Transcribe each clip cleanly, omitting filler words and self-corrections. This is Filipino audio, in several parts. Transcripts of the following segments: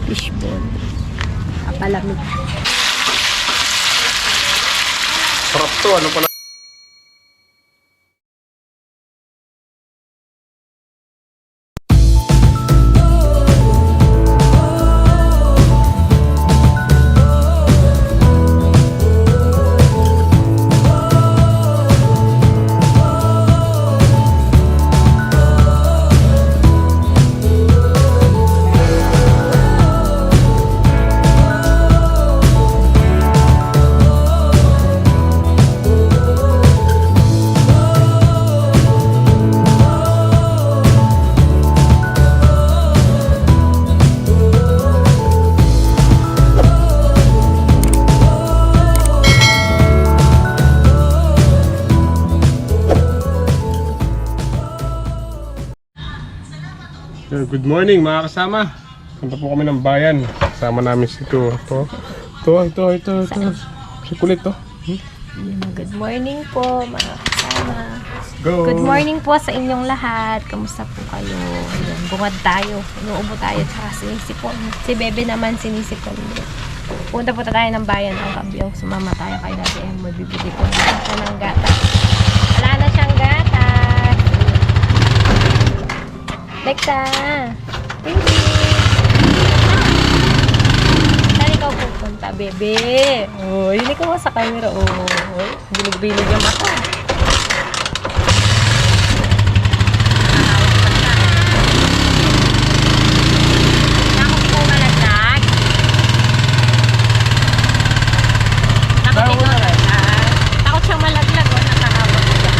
Fishball. Papalamig. Sarap to, ano pala? Good morning mga kasama. Punta po kami ng bayan. Kasama namin si ito. Ito. Si kulit to. Good morning po mga kasama. Go! Good morning po sa inyong lahat. Kamusta po kayo? Ayan, bungad tayo. Inuubo tayo. Tsaka sinisipon. Si Bebe naman sinisipon. Punta po tayo ng bayan ang kabyong. Sumama tayo kay Daddy M. Magbibili po natin siya ng gatas. Wala na siyang gatas. Lekta! Thank you! Saan ikaw pupunta, Bebe? Oh, yun ikaw sa camera. Oh, bilig-bilig yung mata. Takot po malaglag. Takot siyang malaglag. Oh, nakahawak ko dyan.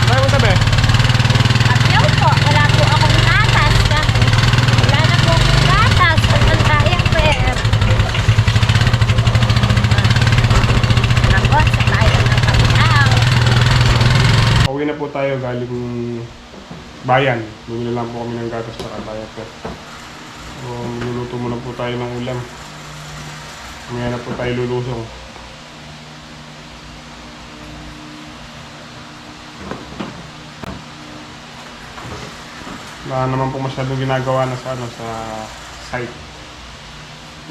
Ano mo sabi? Ayaw po, wala po akong gatas. Wala na po akong gatas. Ang kayang per. Nako, sa tayo ng kapilaw. Pauwi na po tayo galing bayan. Bumili lang po kami ng gatas para bayan. So, luluto muna po tayo ng ulam. Mamaya na po tayo lulusong. Wala naman po masyadong ginagawa na sa site.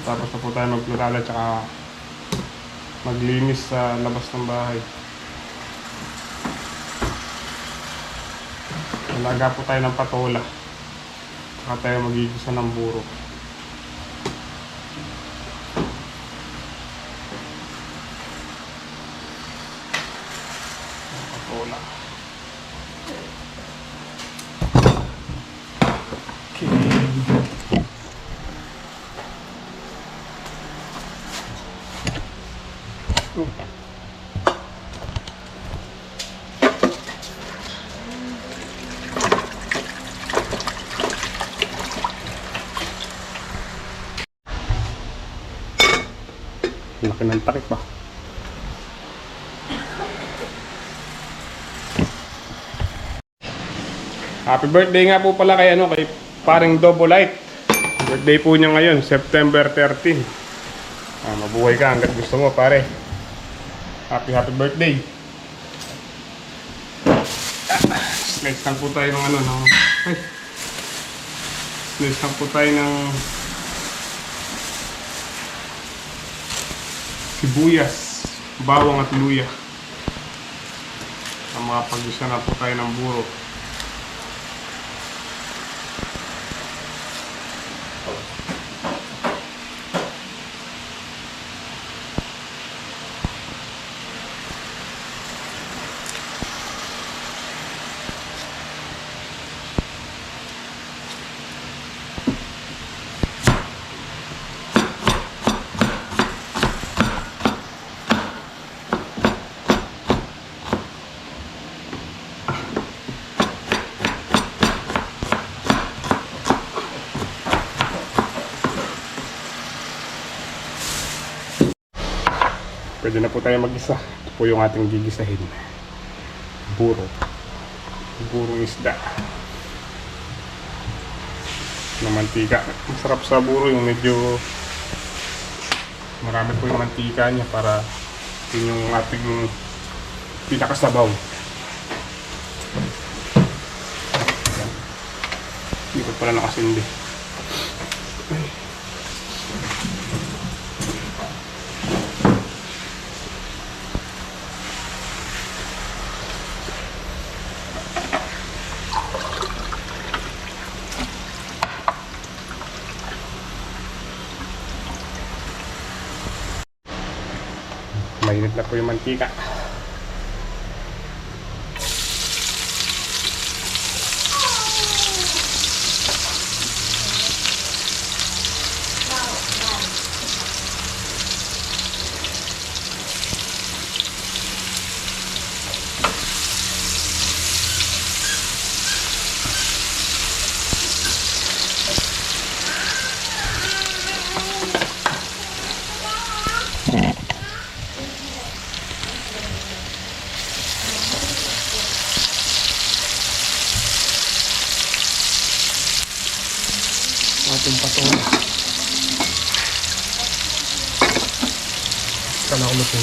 Tapos na po tayo magplurala tsaka maglinis sa labas ng bahay. Nalaga po tayo ng patola. Tsaka tayo magigisa ng buro. Patola. Laki ng takip ba? Happy birthday nga po pala kay paring Dobolite. Birthday po niya ngayon, September 13. Mabuhay ka hanggat gusto mo, pare. Happy birthday. Slice lang po tayo ng slice lang po tayo ng sibuyas, bawang at luya. Makapag-isa na po tayo ng buro. Pwede na po tayo mag-isa. Ito po yung ating gigisahin. Buro. Burong isda. Na mantika. Masarap sa buro yung medyo marami po yung mantika niya para yun yung ating pinakasabaw. Hindi ko pala nakasindi. Ay. Mainit na po yung mantika. Ating patong. Kala ko luto.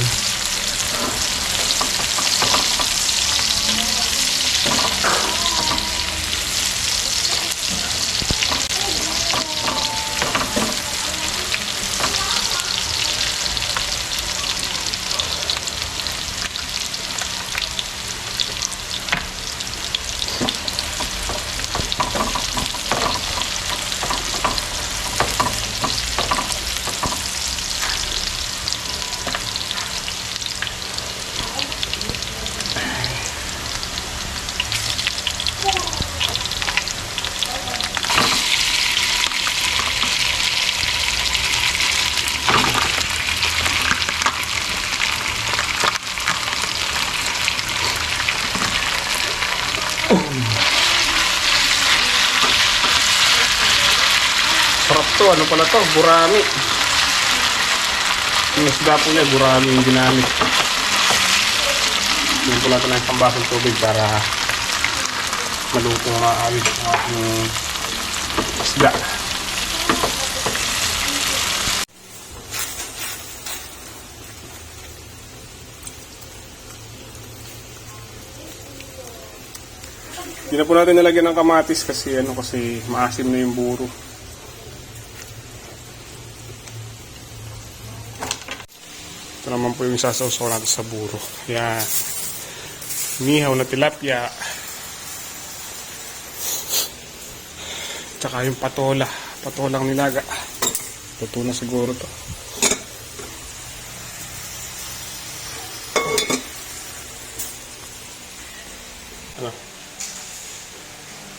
Sarap to. Ano pala to? Gurami. Yung isda po niya, gurami yung ginamit. Yung pula ito na isang basong tubig para malutong maawit ang ating isda. Hindi na po natin nalagyan ng kamatis kasi maasim na yung buro. Ito naman po yung sasawsaw natin sa buro. Yan. Mihaw na tilapia. Tsaka yung patola. Patolang nilaga. Luto na siguro to. Ano?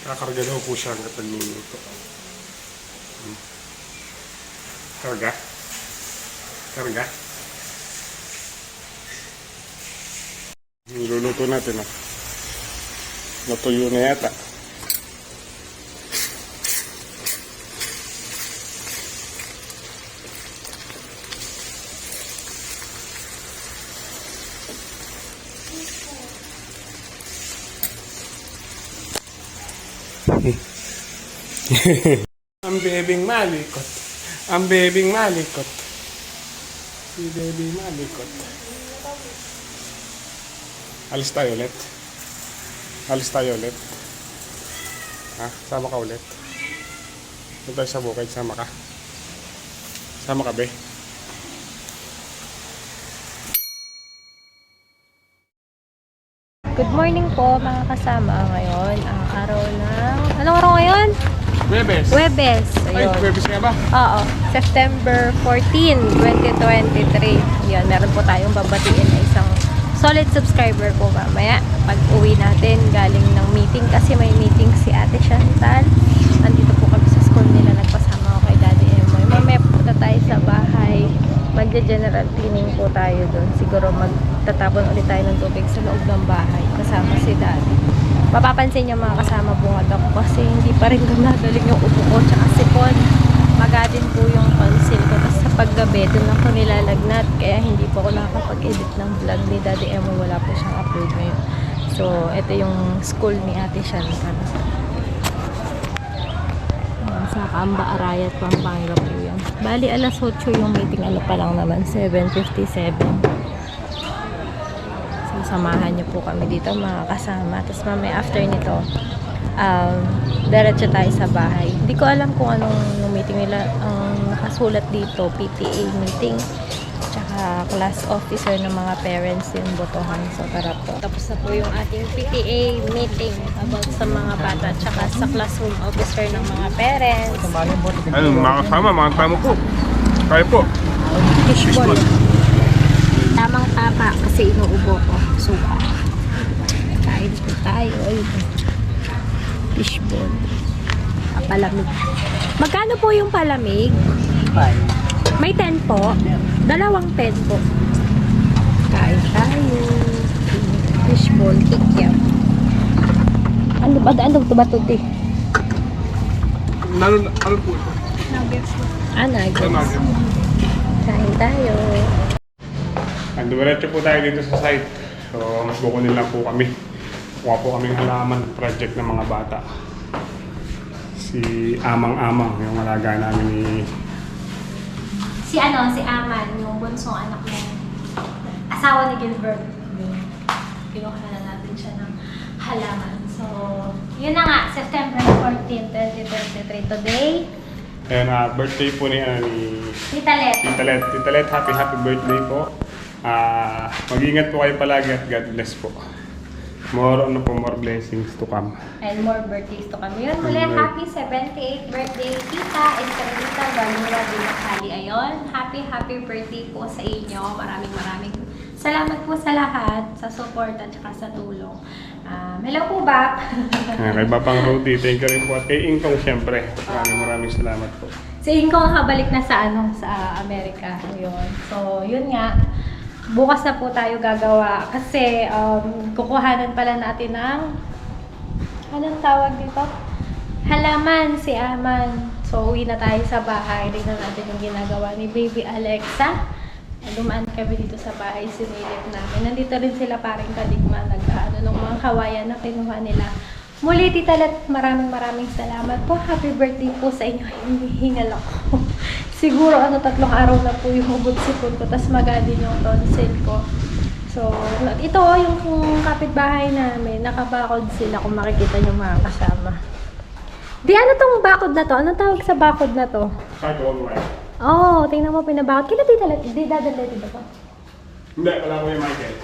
Kakarga daw po siya hanggat nagluluto. Karga? Karga? Niluluto natin, ah. Natuyo na yata. Ang bebing malikot. Ang bebing malikot. Si bebing malikot. Alis tayo ulit. Alis tayo ulit. Ha? Sama ka ulit. Doon tayo sa bukid. Sama ka. Sama ka, be. Good morning po mga kasama ngayon. Ang araw ng... Anong araw ngayon? Webes. Webes. Ay, Ayun. Webes nga ba? Oo. September 14, 2023. Yan, meron po tayong babatiin na isang solid subscriber po mamaya. Pag uwi natin galing ng meeting kasi may meeting si Ate Chantal. Nandito po kami sa school nila. Nagpasama ko kay Daddy Emoy. Mamaya punta tayo sa bahay. Magja-general cleaning po tayo doon. Siguro magtatapon ulit tayo ng tubig sa loob ng bahay. Kasama si Daddy. Mapapansin niyo mga kasama bungad ako kasi hindi pa rin gumagaling yung upo ko tsaka sipon. Magadin po yung tonsil ko. Tapos sa paggabi, doon ako nilalagnat. Kaya hindi po ako nakakapag-edit ng vlog ni Daddy Emo. Wala po siyang upload ngayon. So, ito yung school ni Ate Chantal. Sa Kamba, Arayat, Pampanga po yan. Bali, alas 8 yung meeting. Ano pa lang naman, 7:57. So, samahan niyo po kami dito mga kasama. Tapos mamaya after nito, diretso tayo sa bahay. Hindi ko alam kung anong meeting nila. Ang nakasulat dito, PTA meeting. Tsaka class officer ng mga parents yung botohan. So, tara po. Tapos na po yung ating PTA meeting about sa mga bata. Tsaka sa classroom officer ng mga parents. Ano, mga kasama po. Kayo po. Fishball. Tamang papa kasi inuubo ko. Suka. Kain po tayo. Ayun. Fishball. Palamig. Magkano po yung palamig? 5. May 10 po. Dalawang 10 po. Kain tayo. Fishball. Kikyam. Ano ba? Ano ba ito? Ano po ito? Nuggets. Kain tayo. Dumiretso po tayo dito sa site. So, mas kukunin lang po kami. Kuha po kaming halaman, project ng mga bata. Si Amang-Amang, yung alaga namin ni... Si Aman, yung bunsong anak ng asawa ni Gilbert. Kinuha na natin siya ng halaman. So, yun na nga, September 14, 2023 today. Ayan, birthday po ni Tita Let. Tita Let, happy birthday po. Mag-ingat po kayo palagi at God bless po. More blessings to come. And more birthdays to come. Yun, muli, happy 78th birthday, Tita Estelita Valura de Macali. Ayun, happy birthday po sa inyo. Maraming salamat po sa lahat, sa support at saka sa tulong. Hello po, Bap. Kay Bapang Rudy, thank you rin po. At kay Ingkong, syempre. Maraming salamat po. Si Ingkong nakabalik na sa Amerika. Ayun. So, yun nga. Bukas na po tayo gagawa kasi kukuhanan pala natin ng anong tawag dito? Halaman, si Aman. So, uwi na tayo sa bahay. Tingnan natin yung ginagawa ni Baby Alexa. Dumaan kami dito sa bahay, sinilip namin. Nandito rin sila paring kadigma, nag-ano ng mga kawayan na kinuha nila. Muli, Tita Let, maraming salamat po. Happy birthday po sa inyo. Hingal ako. Siguro 3 araw na po yung hubot sipon ko, tas magadin yung tonsil ko. So, ito yung kapitbahay namin, nakabakod sila kung makikita nyo mga kasama. Di, ano tong bakod na to? Anong tawag sa bakod na to? Oo, tingnan mo pinabakod. Kila Tita Let, di dadala dito ba? Hindi, wala ko yung Michael.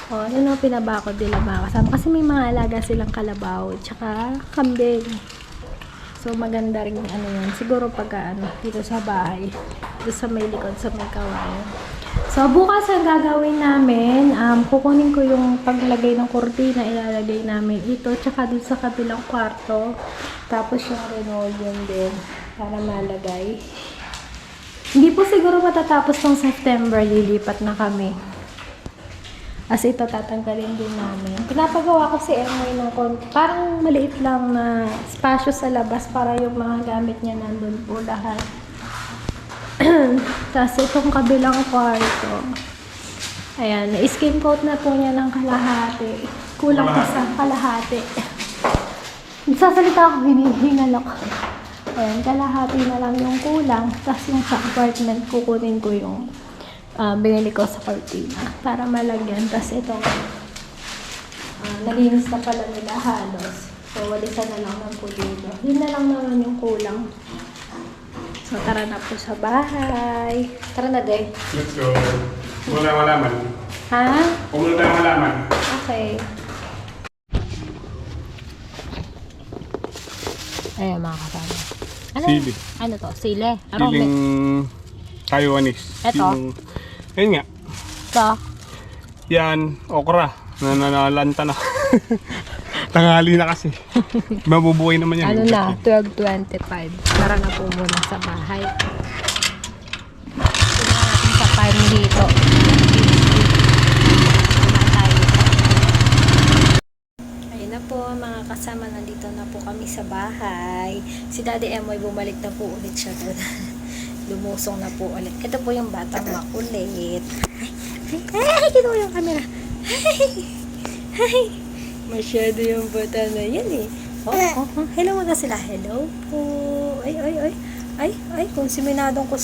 Oh, yun ang pinabakod nila mga kasama. Kasi may mga alaga silang kalabaw, tsaka kambing. So, maganda rin ano yan. Siguro pagka dito sa bahay. Dito sa may likod, sa may kawayan. So, bukas ang gagawin namin, kukunin ko yung paglagay ng kurtina, ilalagay namin ito, tsaka dun sa kabilang kwarto. Tapos yung linoleum din, para malagay. Hindi po siguro matatapos ng September, lilipat na kami. As ito, tatanggalin din namin. Pinapagawa ko si Emoy ng parang maliit lang na spasyo sa labas para yung mga gamit niya nandun po lahat. Tapos itong kabilang kwarto. Ayan, na-skin coat na po niya ng kalahati. Kulang pa sa kalahati. Nagsasalita ako, hinihingal ako. Ayan, kalahati na lang yung kulang. Tapos yung sa apartment, kukunin ko yung binili ko sa cortina para malagyan. Tapos ito, nalinis na pala nila halos. So, walisan na lang po dito. Yun na lang naman yung kulang. So, tara na po sa bahay. Tara na, Day. Let's go. Muna tayo malaman. Ha? Muna tayo malaman. Okay. Ayan, mga kasama. Ano? Sili. Ano to? Sili? Siling Taiwanese. Eto? Ayun nga. Ito? Yan, okra. Nanalanta na. Tanghali na kasi. Mabubuhay naman yan. Ano na? 12:25. Tara na po muna sa bahay. Tingnan natin sa farm dito. Ayun na po mga kasama. Nandito na po kami sa bahay. Si Daddy Emoy bumalik na po ulit siya doon. Lumusong na po ulit. Ito po yung batang makulit. Ay, ito yung camera. Ay, masyado yung bata na yan eh. Hello muna sila. Hello po. Ay, kung siminadong ko